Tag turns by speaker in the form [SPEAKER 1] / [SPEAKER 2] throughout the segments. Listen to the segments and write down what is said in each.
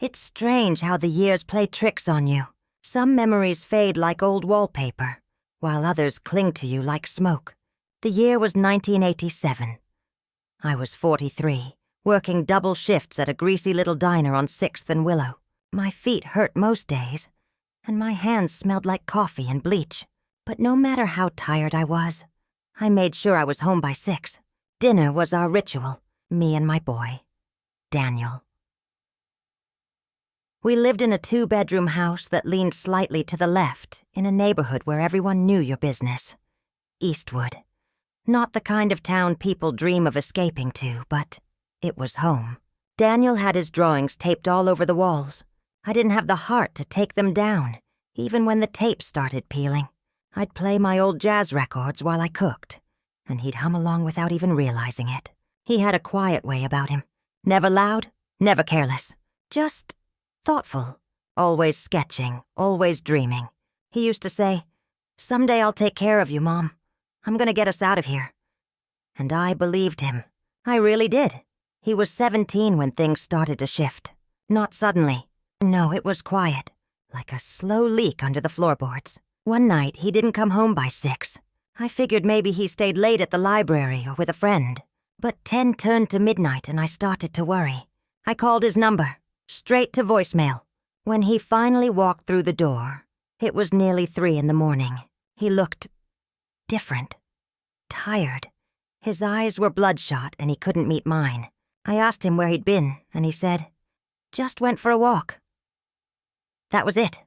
[SPEAKER 1] It's strange how the years play tricks on you. Some memories fade like old wallpaper, while others cling to you like smoke. The year was 1987. I was 43, working double shifts at a greasy little diner on 6th and Willow. My feet hurt most days, and my hands smelled like coffee and bleach. But no matter how tired I was, I made sure I was home by 6. Dinner was our ritual, me and my boy, Daniel. We lived in a 2-bedroom house that leaned slightly to the left in a neighborhood where everyone knew your business. Eastwood. Not the kind of town people dream of escaping to, but it was home. Daniel had his drawings taped all over the walls. I didn't have the heart to take them down, even when the tape started peeling. I'd play my old jazz records while I cooked, and he'd hum along without even realizing it. He had a quiet way about him. Never loud, never careless. Just thoughtful, always sketching, always dreaming. He used to say, "Someday I'll take care of you, Mom. I'm gonna get us out of here." And I believed him. I really did. He was 17 when things started to shift. Not suddenly. No, it was quiet, like a slow leak under the floorboards. One night, he didn't come home by 6. I figured maybe he stayed late at the library or with a friend. But 10 turned to midnight and I started to worry. I called his number. Straight to voicemail. When he finally walked through the door, it was nearly 3 in the morning. He looked different, tired. His eyes were bloodshot and he couldn't meet mine. I asked him where he'd been, and he said, "Just went for a walk." That was it.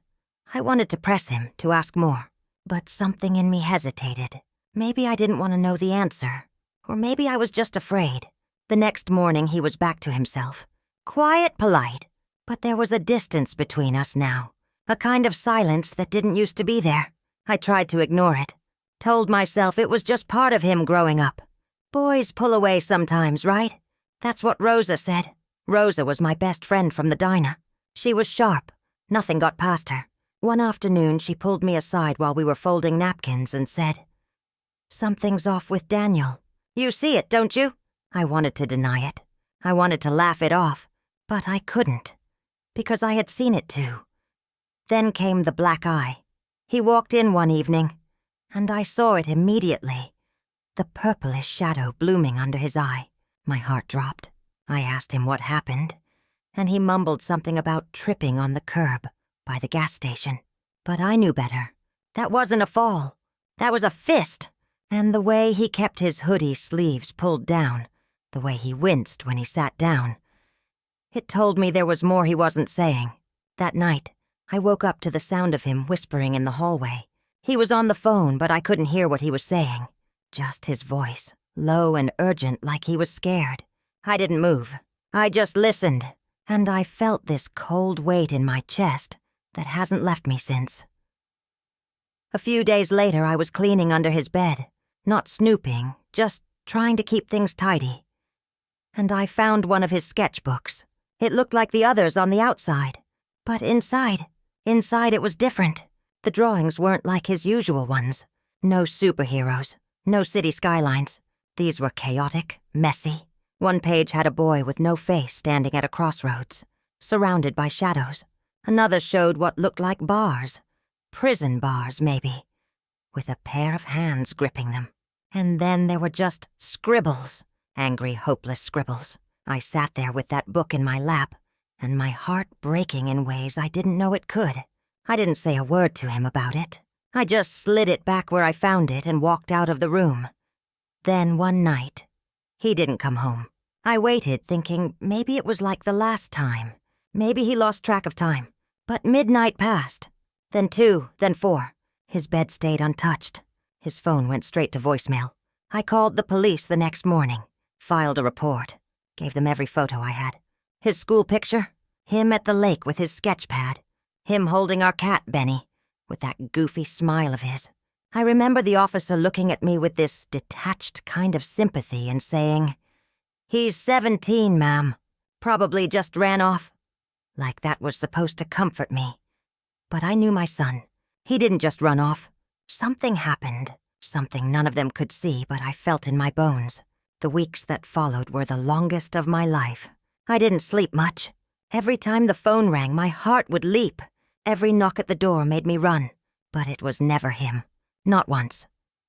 [SPEAKER 1] I wanted to press him, to ask more, but something in me hesitated. Maybe I didn't want to know the answer, or maybe I was just afraid. The next morning he was back to himself. Quiet, polite, but there was a distance between us now, a kind of silence that didn't used to be there. I tried to ignore it, told myself it was just part of him growing up. Boys pull away sometimes, right? That's what Rosa said. Rosa was my best friend from the diner. She was sharp. Nothing got past her. One afternoon, she pulled me aside while we were folding napkins and said, "Something's off with Daniel. You see it, don't you?" I wanted to deny it. I wanted to laugh it off. But I couldn't, because I had seen it too. Then came the black eye. He walked in one evening, and I saw it immediately. The purplish shadow blooming under his eye. My heart dropped. I asked him what happened, and he mumbled something about tripping on the curb by the gas station. But I knew better. That wasn't a fall. That was a fist. And the way he kept his hoodie sleeves pulled down, the way he winced when he sat down, it told me there was more he wasn't saying. That night, I woke up to the sound of him whispering in the hallway. He was on the phone, but I couldn't hear what he was saying. Just his voice, low and urgent like he was scared. I didn't move. I just listened, and I felt this cold weight in my chest that hasn't left me since. A few days later, I was cleaning under his bed, not snooping, just trying to keep things tidy. And I found one of his sketchbooks. It looked like the others on the outside, but inside it was different. The drawings weren't like his usual ones. No superheroes, no city skylines. These were chaotic, messy. One page had a boy with no face standing at a crossroads, surrounded by shadows. Another showed what looked like bars, prison bars maybe, with a pair of hands gripping them. And then there were just scribbles, angry, hopeless scribbles. I sat there with that book in my lap, and my heart breaking in ways I didn't know it could. I didn't say a word to him about it. I just slid it back where I found it and walked out of the room. Then one night, he didn't come home. I waited, thinking maybe it was like the last time. Maybe he lost track of time. But midnight passed. Then 2, then 4. His bed stayed untouched. His phone went straight to voicemail. I called the police the next morning, filed a report. Gave them every photo I had. His school picture, him at the lake with his sketch pad, him holding our cat, Benny, with that goofy smile of his. I remember the officer looking at me with this detached kind of sympathy and saying, "He's 17, ma'am. Probably just ran off." Like that was supposed to comfort me. But I knew my son. He didn't just run off. Something happened. Something none of them could see, but I felt in my bones. The weeks that followed were the longest of my life. I didn't sleep much. Every time the phone rang, my heart would leap. Every knock at the door made me run. But it was never him. Not once.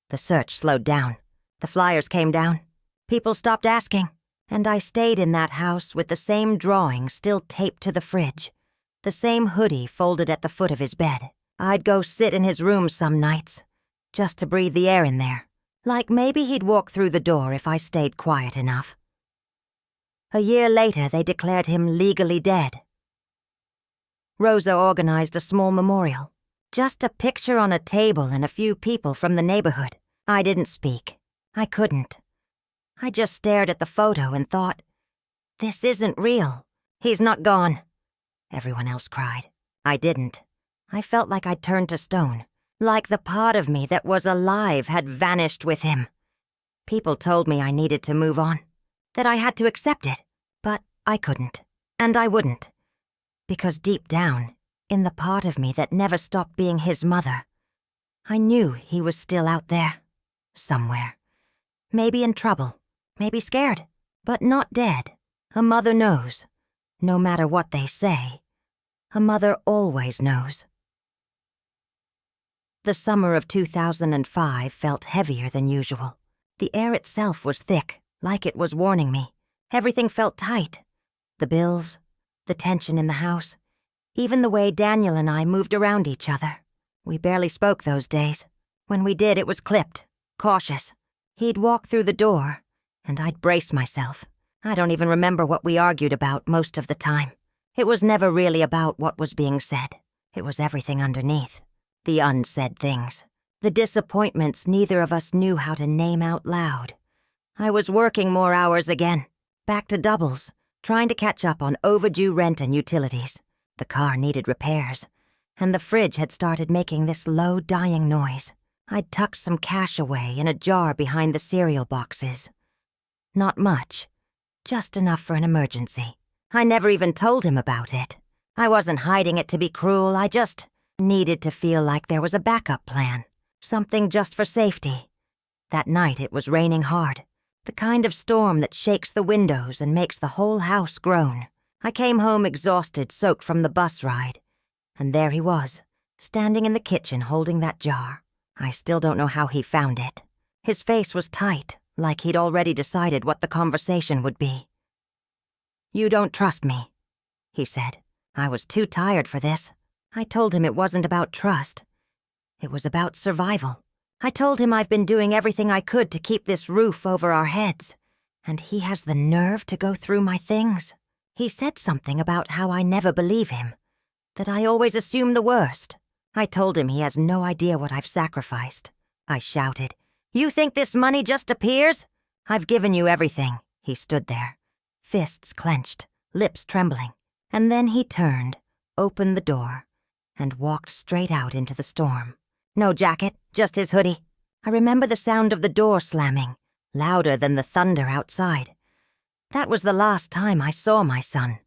[SPEAKER 1] The search slowed down. The flyers came down. People stopped asking. And I stayed in that house with the same drawing still taped to the fridge. The same hoodie folded at the foot of his bed. I'd go sit in his room some nights, just to breathe the air in there. Like maybe he'd walk through the door if I stayed quiet enough. A year later, they declared him legally dead. Rosa organized a small memorial. Just a picture on a table and a few people from the neighborhood. I didn't speak. I couldn't. I just stared at the photo and thought, this isn't real. He's not gone. Everyone else cried. I didn't. I felt like I'd turned to stone. Like the part of me that was alive had vanished with him. People told me I needed to move on, that I had to accept it, but I couldn't, and I wouldn't. Because deep down, in the part of me that never stopped being his mother, I knew he was still out there, somewhere. Maybe in trouble, maybe scared, but not dead. A mother knows, no matter what they say. A mother always knows. The summer of 2005 felt heavier than usual. The air itself was thick, like it was warning me. Everything felt tight. The bills, the tension in the house, even the way Daniel and I moved around each other. We barely spoke those days. When we did, it was clipped, cautious. He'd walk through the door, and I'd brace myself. I don't even remember what we argued about most of the time. It was never really about what was being said. It was everything underneath. The unsaid things. The disappointments neither of us knew how to name out loud. I was working more hours again. Back to doubles, trying to catch up on overdue rent and utilities. The car needed repairs, and the fridge had started making this low, dying noise. I'd tucked some cash away in a jar behind the cereal boxes. Not much, just enough for an emergency. I never even told him about it. I wasn't hiding it to be cruel, I just needed to feel like there was a backup plan, something just for safety. That night it was raining hard, the kind of storm that shakes the windows and makes the whole house groan. I came home exhausted, soaked from the bus ride, and there he was, standing in the kitchen holding that jar. I still don't know how he found it. His face was tight, like he'd already decided what the conversation would be. "You don't trust me," he said. I was too tired for this. I told him it wasn't about trust. It was about survival. I told him I've been doing everything I could to keep this roof over our heads, and he has the nerve to go through my things. He said something about how I never believe him, that I always assume the worst. I told him he has no idea what I've sacrificed. I shouted, "You think this money just appears? I've given you everything." He stood there, fists clenched, lips trembling, and then he turned, opened the door, and walked straight out into the storm. No jacket, just his hoodie. I remember the sound of the door slamming, louder than the thunder outside. That was the last time I saw my son.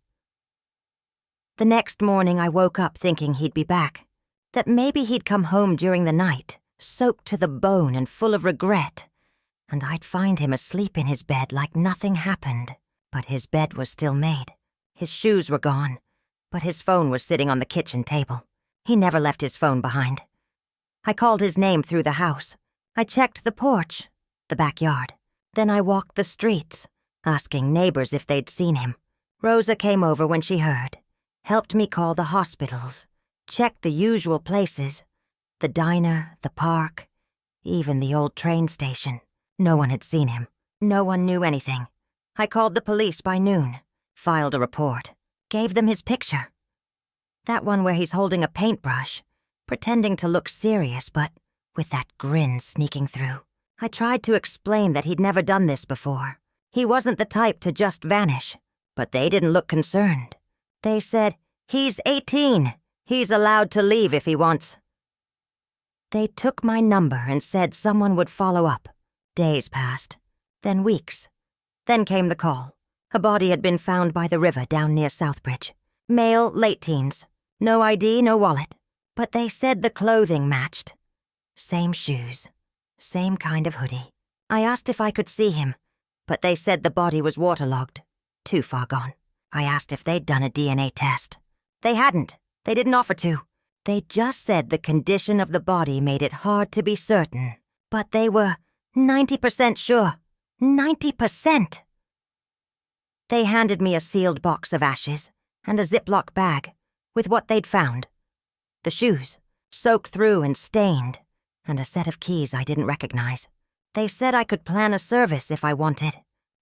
[SPEAKER 1] The next morning I woke up thinking he'd be back, that maybe he'd come home during the night, soaked to the bone and full of regret, and I'd find him asleep in his bed like nothing happened. But his bed was still made. His shoes were gone, but his phone was sitting on the kitchen table. He never left his phone behind. I called his name through the house. I checked the porch, the backyard. Then I walked the streets, asking neighbors if they'd seen him. Rosa came over when she heard, helped me call the hospitals, checked the usual places, the diner, the park, even the old train station. No one had seen him. No one knew anything. I called the police by noon, filed a report, gave them his picture. That one where he's holding a paintbrush, pretending to look serious, but with that grin sneaking through. I tried to explain that he'd never done this before. He wasn't the type to just vanish, but they didn't look concerned. They said, "He's 18. He's allowed to leave if he wants." They took my number and said someone would follow up. Days passed, then weeks. Then came the call. A body had been found by the river down near Southbridge. Male, late teens. No ID, no wallet. But they said the clothing matched. Same shoes. Same kind of hoodie. I asked if I could see him, but they said the body was waterlogged. Too far gone. I asked if they'd done a DNA test. They hadn't. They didn't offer to. They just said the condition of the body made it hard to be certain. But they were 90% sure. 90%! They handed me a sealed box of ashes and a Ziploc bag with what they'd found. The shoes, soaked through and stained, and a set of keys I didn't recognize. They said I could plan a service if I wanted.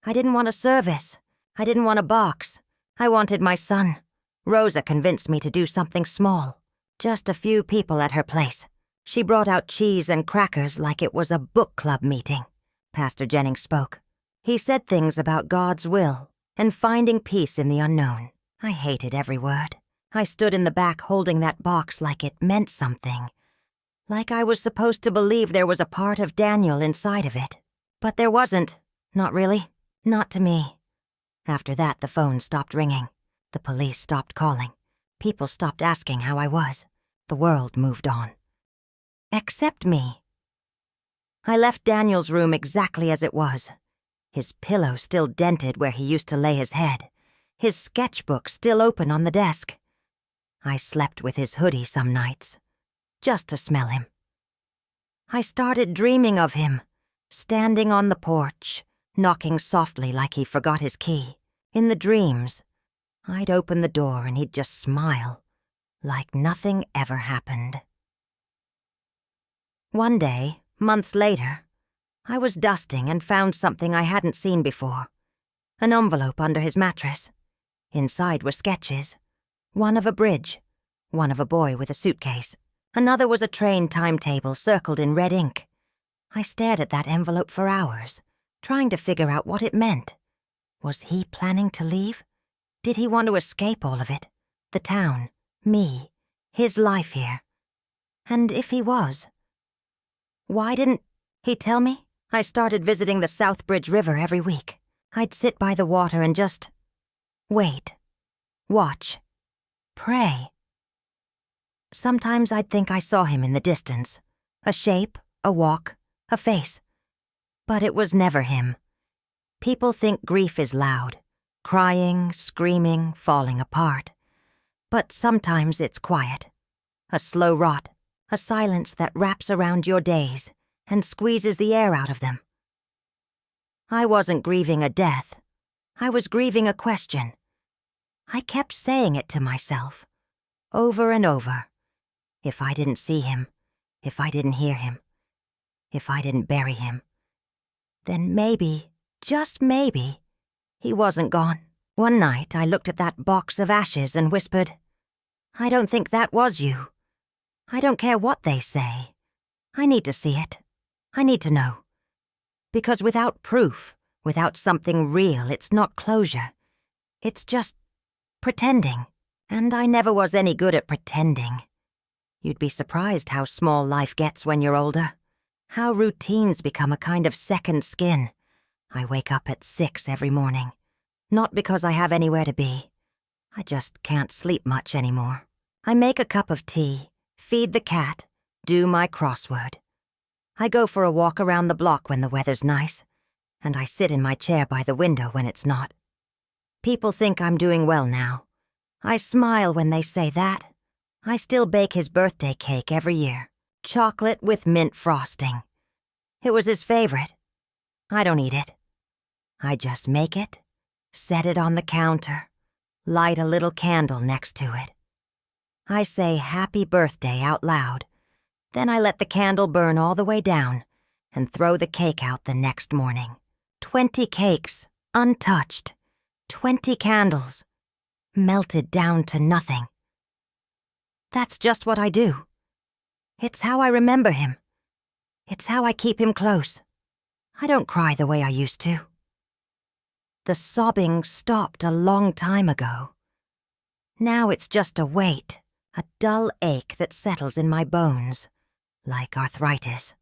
[SPEAKER 1] I didn't want a service. I didn't want a box. I wanted my son. Rosa convinced me to do something small. Just a few people at her place. She brought out cheese and crackers like it was a book club meeting. Pastor Jennings spoke. He said things about God's will and finding peace in the unknown. I hated every word. I stood in the back holding that box like it meant something. Like I was supposed to believe there was a part of Daniel inside of it. But there wasn't. Not really. Not to me. After that, the phone stopped ringing. The police stopped calling. People stopped asking how I was. The world moved on. Except me. I left Daniel's room exactly as it was. His pillow still dented where he used to lay his head. His sketchbook still open on the desk. I slept with his hoodie some nights, just to smell him. I started dreaming of him, standing on the porch, knocking softly like he forgot his key. In the dreams, I'd open the door and he'd just smile, like nothing ever happened. One day, months later, I was dusting and found something I hadn't seen before. An envelope under his mattress. Inside were sketches. One of a bridge, one of a boy with a suitcase. Another was a train timetable circled in red ink. I stared at that envelope for hours, trying to figure out what it meant. Was he planning to leave? Did he want to escape all of it? The town, me, his life here. And if he was, why didn't he tell me? I started visiting the Southbridge River every week. I'd sit by the water and just wait, watch, pray. Sometimes I'd think I saw him in the distance, a shape, a walk, a face. But it was never him. People think grief is loud, crying, screaming, falling apart. But sometimes it's quiet, a slow rot, a silence that wraps around your days and squeezes the air out of them. I wasn't grieving a death. I was grieving a question. I kept saying it to myself, over and over. If I didn't see him, if I didn't hear him, if I didn't bury him, then maybe, just maybe, he wasn't gone. One night I looked at that box of ashes and whispered, I don't think that was you. I don't care what they say. I need to see it. I need to know. Because without proof, without something real, it's not closure. It's just pretending. And I never was any good at pretending. You'd be surprised how small life gets when you're older. How routines become a kind of second skin. I wake up at 6 every morning. Not because I have anywhere to be. I just can't sleep much anymore. I make a cup of tea, feed the cat, do my crossword. I go for a walk around the block when the weather's nice, and I sit in my chair by the window when it's not. People think I'm doing well now. I smile when they say that. I still bake his birthday cake every year. Chocolate with mint frosting. It was his favorite. I don't eat it. I just make it, set it on the counter, light a little candle next to it. I say happy birthday out loud. Then I let the candle burn all the way down and throw the cake out the next morning. 20 cakes, untouched. 20 candles, melted down to nothing. That's just what I do. It's how I remember him. It's how I keep him close. I don't cry the way I used to. The sobbing stopped a long time ago. Now it's just a weight, a dull ache that settles in my bones, like arthritis,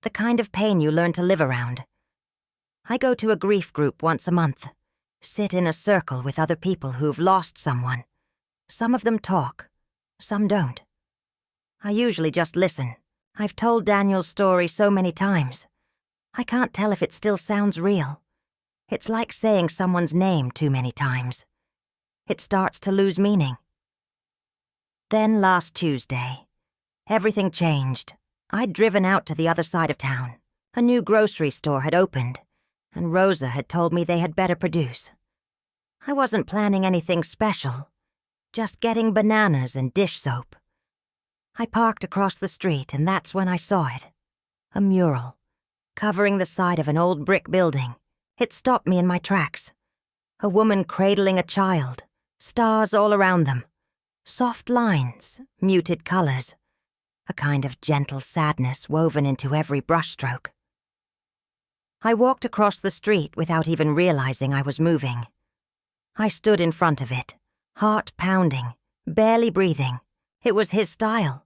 [SPEAKER 1] the kind of pain you learn to live around. I go to a grief group once a month, sit in a circle with other people who've lost someone. Some of them talk, some don't. I usually just listen. I've told Daniel's story so many times. I can't tell if it still sounds real. It's like saying someone's name too many times. it starts to lose meaning. Then last Tuesday, everything changed. I'd driven out to the other side of town. A new grocery store had opened, and Rosa had told me they had better produce. I wasn't planning anything special, just getting bananas and dish soap. I parked across the street, and that's when I saw it. A mural, covering the side of an old brick building. It stopped me in my tracks. A woman cradling a child, stars all around them. Soft lines, muted colors, a kind of gentle sadness woven into every brushstroke. I walked across the street without even realizing I was moving. I stood in front of it, heart pounding, barely breathing. It was his style,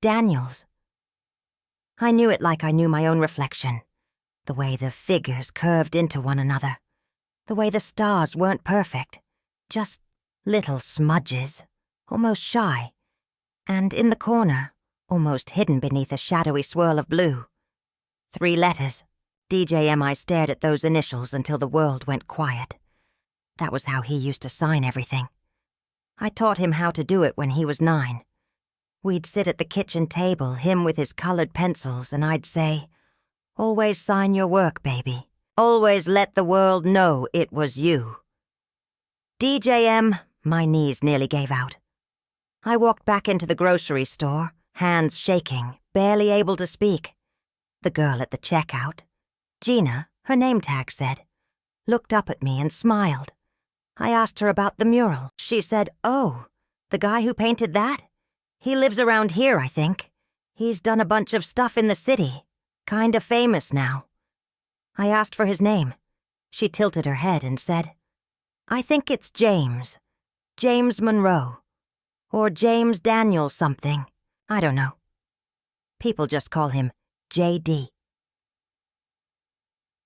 [SPEAKER 1] Daniel's. I knew it like I knew my own reflection, the way the figures curved into one another, the way the stars weren't perfect, just little smudges, almost shy, and in the corner, almost hidden beneath a shadowy swirl of blue. 3 letters. DJMI stared at those initials until the world went quiet. That was how he used to sign everything. I taught him how to do it when he was 9. We'd sit at the kitchen table, him with his colored pencils, and I'd say, "Always sign your work, baby. Always let the world know it was you." DJM, my knees nearly gave out. I walked back into the grocery store, hands shaking, barely able to speak. The girl at the checkout, Gina, her name tag said, looked up at me and smiled. I asked her about the mural. She said, "Oh, the guy who painted that? He lives around here, I think. He's done a bunch of stuff in the city. Kinda famous now." I asked for his name. She tilted her head and said, "I think it's James. James Monroe. Or James Daniel something. I don't know. People just call him JD."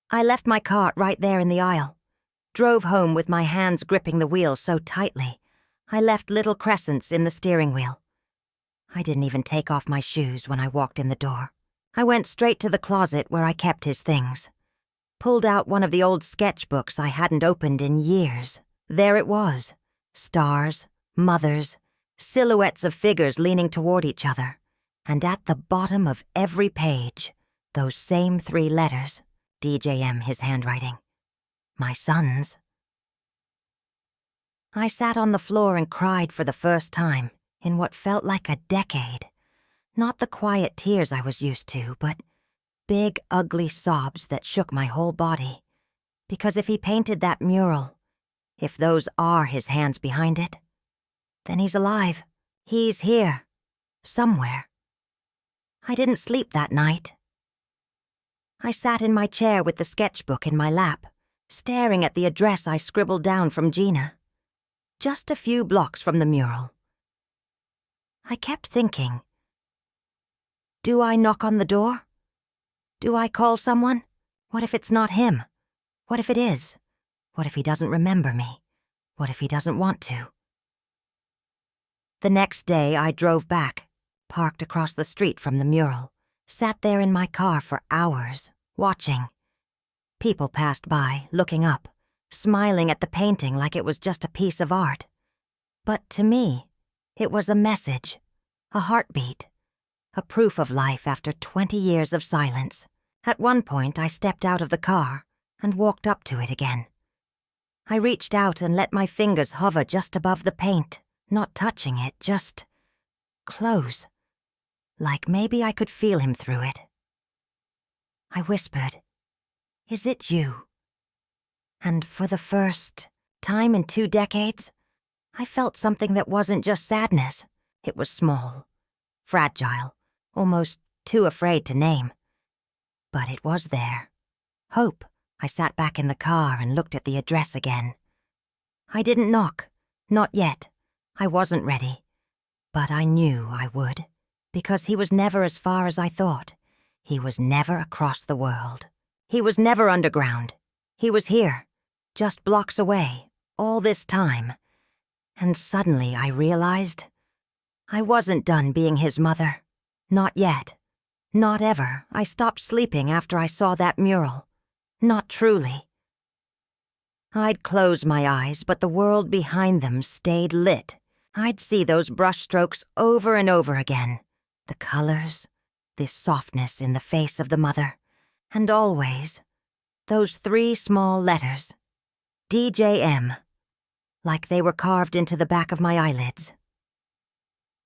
[SPEAKER 1] I left my cart right there in the aisle, drove home with my hands gripping the wheel so tightly, I left little crescents in the steering wheel. I didn't even take off my shoes when I walked in the door. I went straight to the closet where I kept his things. Pulled out one of the old sketchbooks I hadn't opened in years. There it was. Stars, mothers, silhouettes of figures leaning toward each other. And at the bottom of every page, those same 3 letters, DJM, his handwriting. My son's. I sat on the floor and cried for the first time in what felt like a decade. Not the quiet tears I was used to, but big, ugly sobs that shook my whole body. Because if he painted that mural, if those are his hands behind it, then he's alive. He's here. Somewhere. I didn't sleep that night. I sat in my chair with the sketchbook in my lap, staring at the address I scribbled down from Gina. Just a few blocks from the mural. I kept thinking, do I knock on the door? Do I call someone? What if it's not him? What if it is? What if he doesn't remember me? What if he doesn't want to? The next day I drove back, parked across the street from the mural, sat there in my car for hours, watching. People passed by, looking up, smiling at the painting like it was just a piece of art. But to me, it was a message, a heartbeat, a proof of life after 20 years of silence. At one point, I stepped out of the car and walked up to it again. I reached out and let my fingers hover just above the paint, not touching it, just close, like maybe I could feel him through it. I whispered, "Is it you?" And for the first time in 2 decades, I felt something that wasn't just sadness. It was small, fragile, almost too afraid to name. But it was there. Hope. I sat back in the car and looked at the address again. I didn't knock. Not yet. I wasn't ready. But I knew I would, because he was never as far as I thought. He was never across the world. He was never underground. He was here, just blocks away, all this time. And suddenly I realized I wasn't done being his mother. Not yet. Not ever. I stopped sleeping after I saw that mural. Not truly. I'd close my eyes, but the world behind them stayed lit. I'd see those brushstrokes over and over again. The colors, the softness in the face of the mother, and always those 3 small letters, DJM, like they were carved into the back of my eyelids.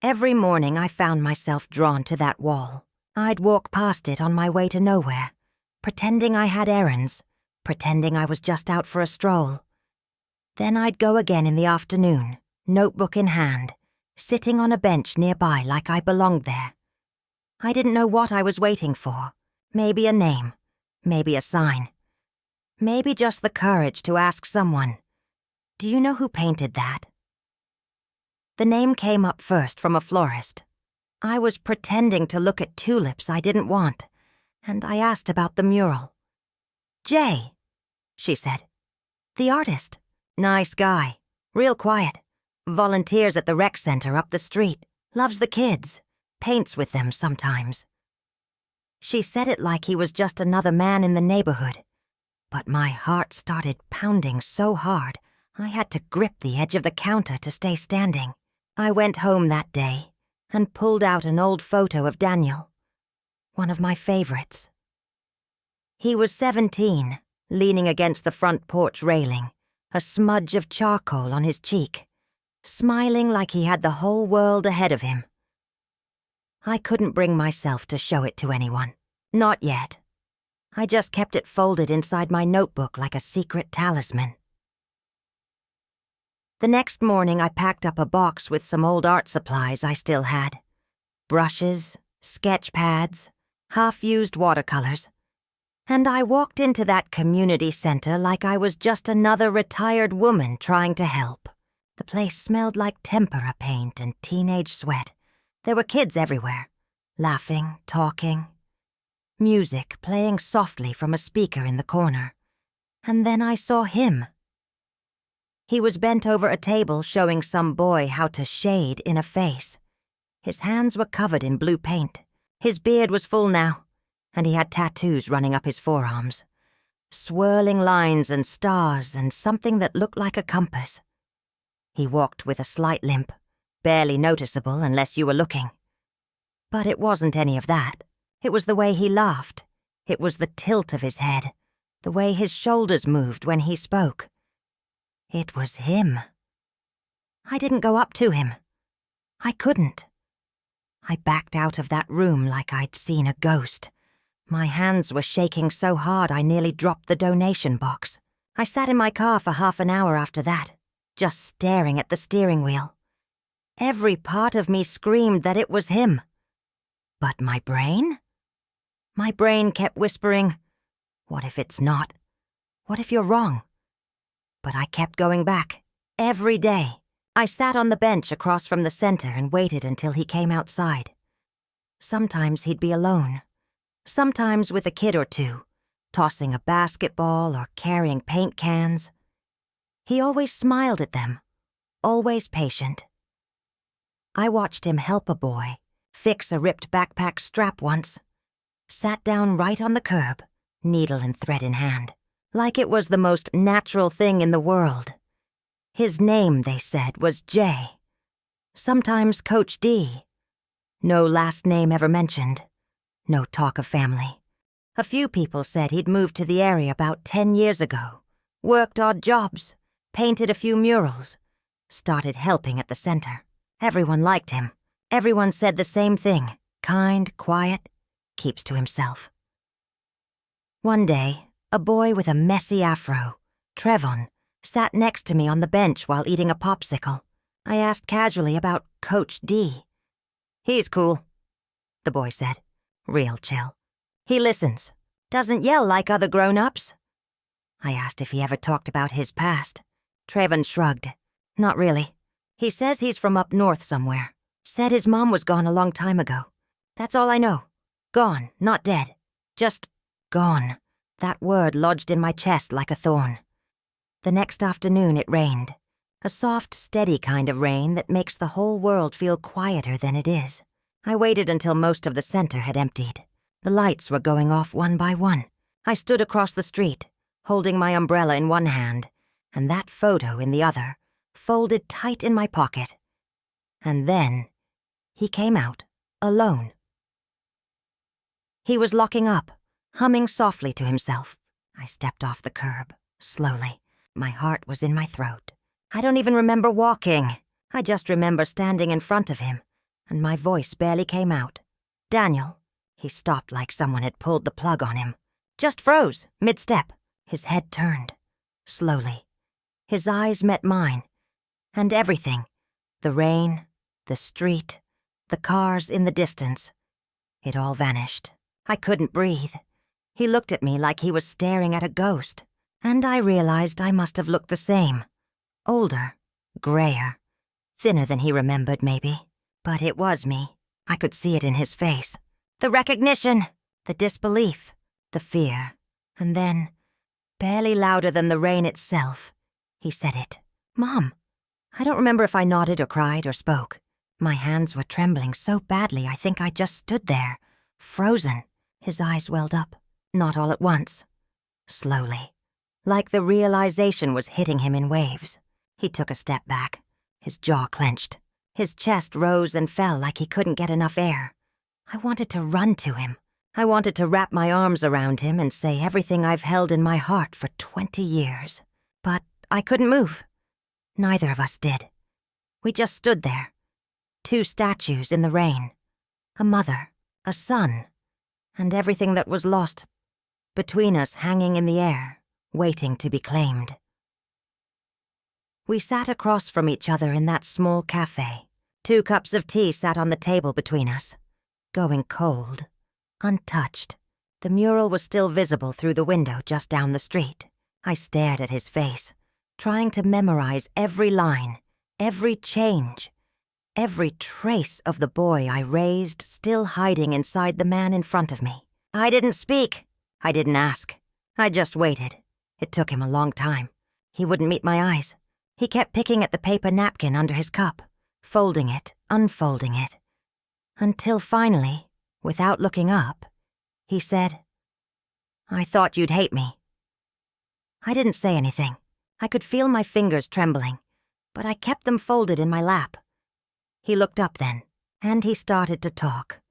[SPEAKER 1] Every morning I found myself drawn to that wall. I'd walk past it on my way to nowhere, pretending I had errands, pretending I was just out for a stroll. Then I'd go again in the afternoon, notebook in hand, sitting on a bench nearby like I belonged there. I didn't know what I was waiting for. Maybe a name, maybe a sign, maybe just the courage to ask someone, "Do you know who painted that?" The name came up first from a florist. I was pretending to look at tulips I didn't want, and I asked about the mural. "Jay," she said. "The artist. Nice guy. Real quiet. Volunteers at the rec center up the street. Loves the kids. Paints with them sometimes." She said it like he was just another man in the neighborhood. But my heart started pounding so hard, I had to grip the edge of the counter to stay standing. I went home that day and pulled out an old photo of Daniel, one of my favorites. He was 17, leaning against the front porch railing, a smudge of charcoal on his cheek, smiling like he had the whole world ahead of him. I couldn't bring myself to show it to anyone. Not yet. I just kept it folded inside my notebook like a secret talisman. The next morning I packed up a box with some old art supplies I still had. Brushes, sketch pads, half-used watercolors. And I walked into that community center like I was just another retired woman trying to help. The place smelled like tempera paint and teenage sweat. There were kids everywhere, laughing, talking. Music playing softly from a speaker in the corner. And then I saw him. He was bent over a table showing some boy how to shade in a face. His hands were covered in blue paint. His beard was full now, and he had tattoos running up his forearms. Swirling lines and stars and something that looked like a compass. He walked with a slight limp, barely noticeable unless you were looking. But it wasn't any of that. It was the way he laughed. It was the tilt of his head, the way his shoulders moved when he spoke. It was him. I didn't go up to him. I couldn't. I backed out of that room like I'd seen a ghost. My hands were shaking so hard I nearly dropped the donation box. I sat in my car for half an hour after that, just staring at the steering wheel. Every part of me screamed that it was him. But my brain? My brain kept whispering, "What if it's not? What if you're wrong?" But I kept going back, every day. I sat on the bench across from the center and waited until he came outside. Sometimes he'd be alone. Sometimes with a kid or two, tossing a basketball or carrying paint cans. He always smiled at them, always patient. I watched him help a boy fix a ripped backpack strap once. Sat down right on the curb, needle and thread in hand, like it was the most natural thing in the world. His name, they said, was Jay. Sometimes Coach D. No last name ever mentioned. No talk of family. A few people said he'd moved to the area about 10 years ago, worked odd jobs, painted a few murals, started helping at the center. Everyone liked him. Everyone said the same thing. Kind, quiet, keeps to himself. One day, a boy with a messy afro, Trevon, sat next to me on the bench while eating a popsicle. I asked casually about Coach D. "He's cool," the boy said. Real chill. "He listens. Doesn't yell like other grown-ups." I asked if he ever talked about his past. Trevon shrugged. "Not really. He says he's from up north somewhere. Said his mom was gone a long time ago. That's all I know. Gone, not dead. Just gone." That word lodged in my chest like a thorn. The next afternoon it rained. A soft, steady kind of rain that makes the whole world feel quieter than it is. I waited until most of the center had emptied. The lights were going off one by one. I stood across the street, holding my umbrella in one hand and that photo in the other, folded tight in my pocket. And then he came out, alone. He was locking up, humming softly to himself. I stepped off the curb, slowly. My heart was in my throat. I don't even remember walking. I just remember standing in front of him, and my voice barely came out. "Daniel." He stopped like someone had pulled the plug on him. Just froze, mid-step. His head turned, slowly. His eyes met mine, and everything, the rain, the street, the cars in the distance, it all vanished. I couldn't breathe. He looked at me like he was staring at a ghost, and I realized I must have looked the same. Older, grayer, thinner than he remembered, maybe. But it was me. I could see it in his face. The recognition, the disbelief, the fear. And then, barely louder than the rain itself, he said it. "Mom." I don't remember if I nodded or cried or spoke. My hands were trembling so badly I think I just stood there, frozen. His eyes welled up, not all at once. Slowly, like the realization was hitting him in waves. He took a step back, his jaw clenched. His chest rose and fell like he couldn't get enough air. I wanted to run to him. I wanted to wrap my arms around him and say everything I've held in my heart for 20 years. But I couldn't move. Neither of us did. We just stood there. Two statues in the rain. A mother, a son, and everything that was lost between us hanging in the air, waiting to be claimed. We sat across from each other in that small cafe. 2 cups of tea sat on the table between us, going cold, untouched. The mural was still visible through the window just down the street. I stared at his face, trying to memorize every line, every change, every trace of the boy I raised still hiding inside the man in front of me. I didn't speak. I didn't ask. I just waited. It took him a long time. He wouldn't meet my eyes. He kept picking at the paper napkin under his cup, folding it, unfolding it, until finally, without looking up, he said, "I thought you'd hate me." I didn't say anything. I could feel my fingers trembling, but I kept them folded in my lap. He looked up then, and he started to talk.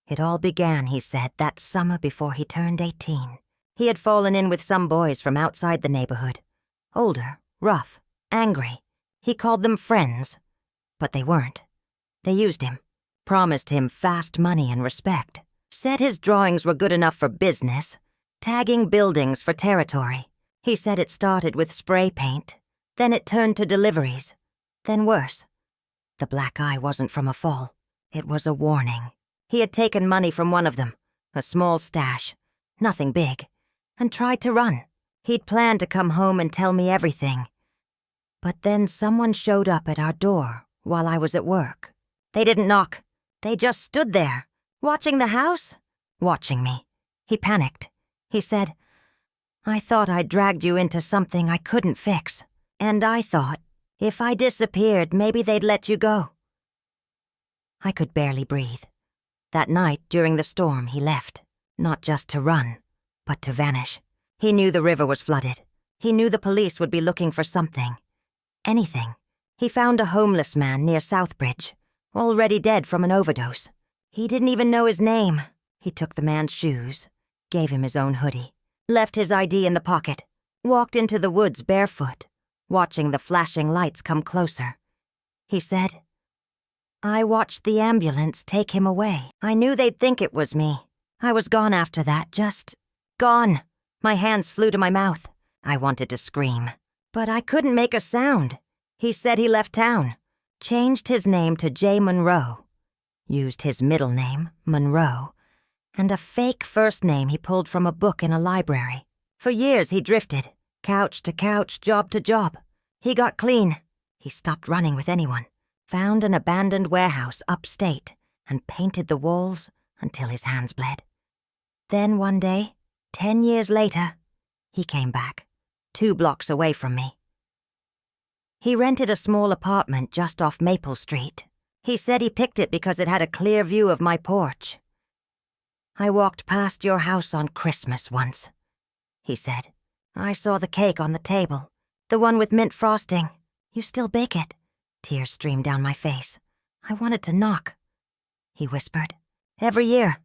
[SPEAKER 1] It all began, he said, that summer before he turned 18. He had fallen in with some boys from outside the neighborhood. Older, rough, angry. He called them friends, but they weren't. They used him, promised him fast money and respect, said his drawings were good enough for business, tagging buildings for territory. He said it started with spray paint, then it turned to deliveries, then worse. The black eye wasn't from a fall. It was a warning. He had taken money from one of them, a small stash, nothing big, and tried to run. He'd planned to come home and tell me everything. But then someone showed up at our door while I was at work. They didn't knock. They just stood there, watching the house, watching me. He panicked. He said, "I thought I dragged you into something I couldn't fix, and I thought if I disappeared, maybe they'd let you go." I could barely breathe. That night, during the storm, he left, not just to run, but to vanish. He knew the river was flooded. He knew the police would be looking for something. Anything. He found a homeless man near Southbridge, already dead from an overdose. He didn't even know his name. He took the man's shoes, gave him his own hoodie, left his ID in the pocket, walked into the woods barefoot, watching the flashing lights come closer. He said, "I watched the ambulance take him away. I knew they'd think it was me. I was gone after that, just gone." My hands flew to my mouth. I wanted to scream, but I couldn't make a sound. He said he left town, changed his name to J. Monroe, used his middle name, Monroe, and a fake first name he pulled from a book in a library. For years he drifted, couch to couch, job to job. He got clean. He stopped running with anyone, found an abandoned warehouse upstate, and painted the walls until his hands bled. Then one day, 10 years later, he came back, 2 blocks away from me. He rented a small apartment just off Maple Street. He said he picked it because it had a clear view of my porch. "I walked past your house on Christmas once," he said. "I saw the cake on the table, The one with mint frosting. You still bake it." Tears streamed down my face. I wanted to knock. He whispered. "Every year.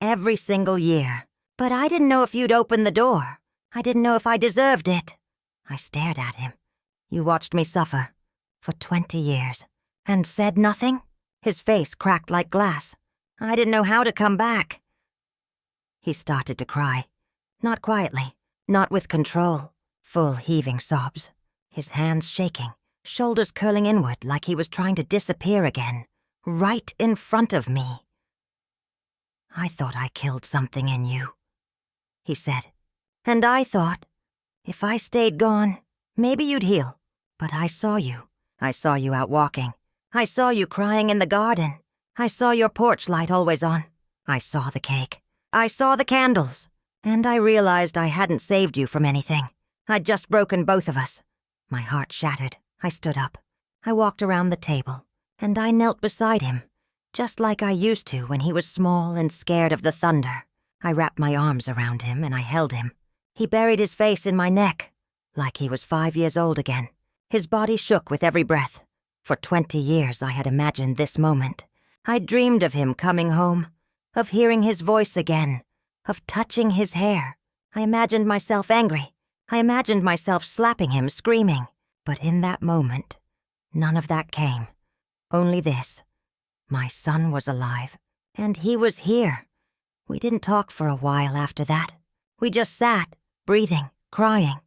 [SPEAKER 1] Every single year. But I didn't know if you'd open the door. I didn't know if I deserved it." I stared at him. "You watched me suffer. For 20 years. And said nothing?" His face cracked like glass. "I didn't know how to come back." He started to cry. Not quietly. Not with control. Full heaving sobs. His hands shaking. Shoulders curling inward like he was trying to disappear again. Right in front of me. "I thought I killed something in you," he said. "And I thought, if I stayed gone, maybe you'd heal. But I saw you. I saw you out walking. I saw you crying in the garden. I saw your porch light always on. I saw the cake. I saw the candles. And I realized I hadn't saved you from anything. I'd just broken both of us." My heart shattered. I stood up. I walked around the table, and I knelt beside him, just like I used to when he was small and scared of the thunder. I wrapped my arms around him and I held him. He buried his face in my neck, like he was 5 years old again. His body shook with every breath. For 20 years I had imagined this moment. I dreamed of him coming home, of hearing his voice again, of touching his hair. I imagined myself angry. I imagined myself slapping him, screaming. But in that moment, none of that came. Only this. My son was alive, and he was here. We didn't talk for a while after that. We just sat, breathing, crying,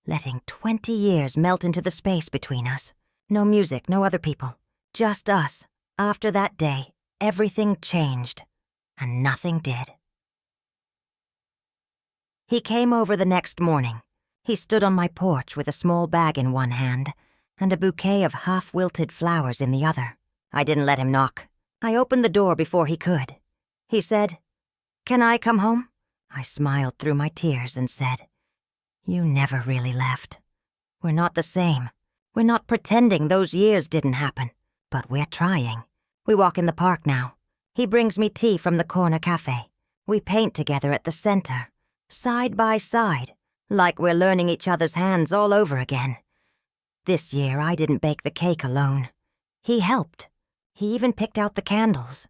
[SPEAKER 1] letting 20 years melt into the space between us. No music, no other people. Just us. After that day, everything changed, and nothing did. He came over the next morning. He stood on my porch with a small bag in one hand and a bouquet of half-wilted flowers in the other. I didn't let him knock. I opened the door before he could. He said, "Can I come home?" I smiled through my tears and said, "You never really left. We're not the same. We're not pretending those years didn't happen, but we're trying. We walk in the park now. He brings me tea from the corner cafe. We paint together at the center, side by side, like we're learning each other's hands all over again. This year I didn't bake the cake alone. He helped. He even picked out the candles.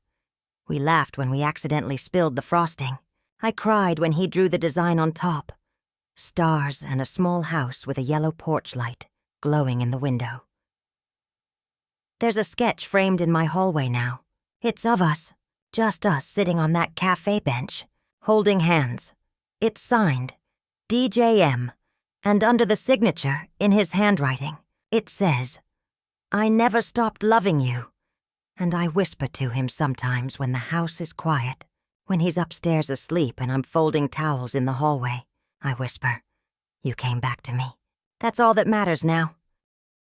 [SPEAKER 1] We laughed when we accidentally spilled the frosting. I cried when he drew the design on top. Stars and a small house with a yellow porch light glowing in the window. There's a sketch framed in my hallway now. It's of us, just us sitting on that cafe bench, holding hands. It's signed, DJM, and under the signature, in his handwriting, it says, "I never stopped loving you." And I whisper to him sometimes when the house is quiet, when he's upstairs asleep and I'm folding towels in the hallway. I whisper, "You came back to me. That's all that matters now."